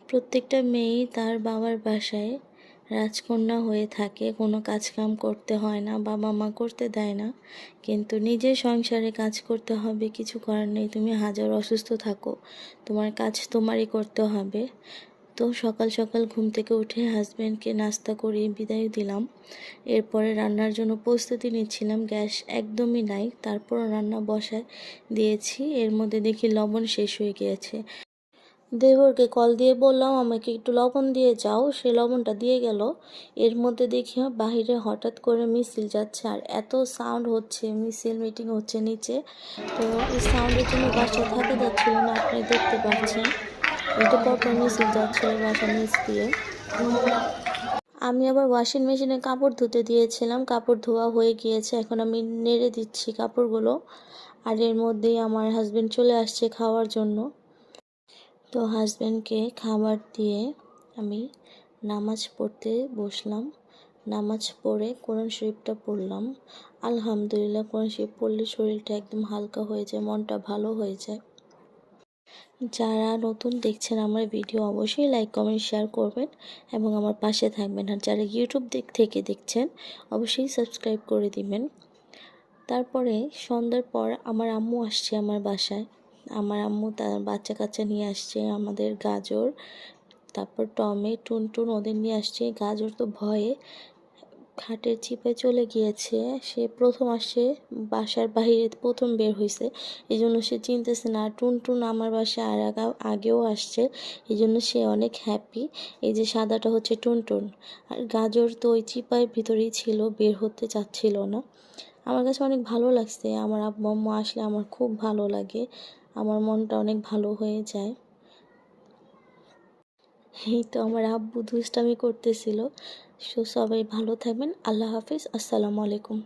প্রত্যেকটা মেয়েই তার বাবার বাসায় রাজকন্যা হয়ে থাকে, কোনো কাজকাম করতে হয় না, বাবা মা করতে দেয় না, কিন্তু নিজের সংসারে কাজ করতে হবে, কিছু করার নেই। তুমি হাজার অসুস্থ থাকো, তোমার কাজ তোমারই করতে হবে। তো সকাল সকাল ঘুম থেকে উঠে হাজব্যান্ডকে নাস্তা করিয়ে বিদায় দিলাম। এরপরে রান্নার জন্য প্রস্তুতি নিচ্ছিলাম, গ্যাস একদমই নাই, তারপর রান্না বসায় দিয়েছি। এর মধ্যে দেখি লবণ শেষ হয়ে গিয়েছে। দেবরকে কল দিয়ে বললাম আমাকে একটু লবণ দিয়ে যাও, সে লবণটা দিয়ে গেল। এর মধ্যে দেখি বাহিরে হঠাৎ করে মিছিল যাচ্ছে, আর এত সাউন্ড হচ্ছে, মিছিল মিটিং হচ্ছে নিচে। তো এই সাউন্ডের জন্য বাসায় থাকা যাচ্ছিল না, আপনি দেখতে পাচ্ছেন। একটু পরপর মিছিল যাচ্ছিল বাসার নিচ দিয়ে। আমি আবার ওয়াশিং মেশিনে কাপড় ধুতে দিয়েছিলাম, কাপড় ধোয়া হয়ে গিয়েছে, এখন আমি নেড়ে দিচ্ছি কাপড়গুলো। আর এর মধ্যেই আমার হাজব্যান্ড চলে আসছে খাওয়ার জন্য। তো হাজব্যান্ডকে খাবার দিয়ে আমি নামাজ পড়তে বসলাম। নামাজ পড়ে কোরআন শরীফটা পড়লাম। আলহামদুলিল্লাহ, কোরআন শরীফ পড়লে শরীরটা একদম হালকা হয়ে যায়, মনটা ভালো হয়ে যায়। যারা নতুন দেখছেন আমার ভিডিও, অবশ্যই লাইক কমেন্ট শেয়ার করবেন এবং আমার পাশে থাকবেন। আর যারা ইউটিউব থেকে দেখছেন, অবশ্যই সাবস্ক্রাইব করে দিবেন। তারপরে সন্ধ্যার পর আমার আম্মু আসছে আমার বাসায়। আমার আম্মু তার বাচ্চা কাচ্চা নিয়ে আসছে, আমাদের গাজর, তারপর টমে, টুনটুন ওদের নিয়ে আসছে। গাজর তো ভয়ে খাটের চিপায় চলে গিয়েছে, সে প্রথম আসছে, বাসার বাইরে প্রথম বের হয়েছে, এই জন্য সে চিনতেছে না। টুনটুন আমার বাসায় আর আগেও আসছে, এই জন্য সে অনেক হ্যাপি। এই যে সাদাটা হচ্ছে টুনটুন, আর গাজর তো ওই চিপার ভিতরেই ছিল, বের হতে চাচ্ছিল না। আমার কাছে অনেক ভালো লাগছে, আমার আব্বু আম্মু আসলে আমার খুব ভালো লাগে, আমার মনটা অনেক ভালো হয়ে যায়। এই তো আমার আব্বু দুষ্টামি করতেছিল। সবাই ভালো থাকবেন, আল্লাহ হাফিজ, আসসালামু আলাইকুম।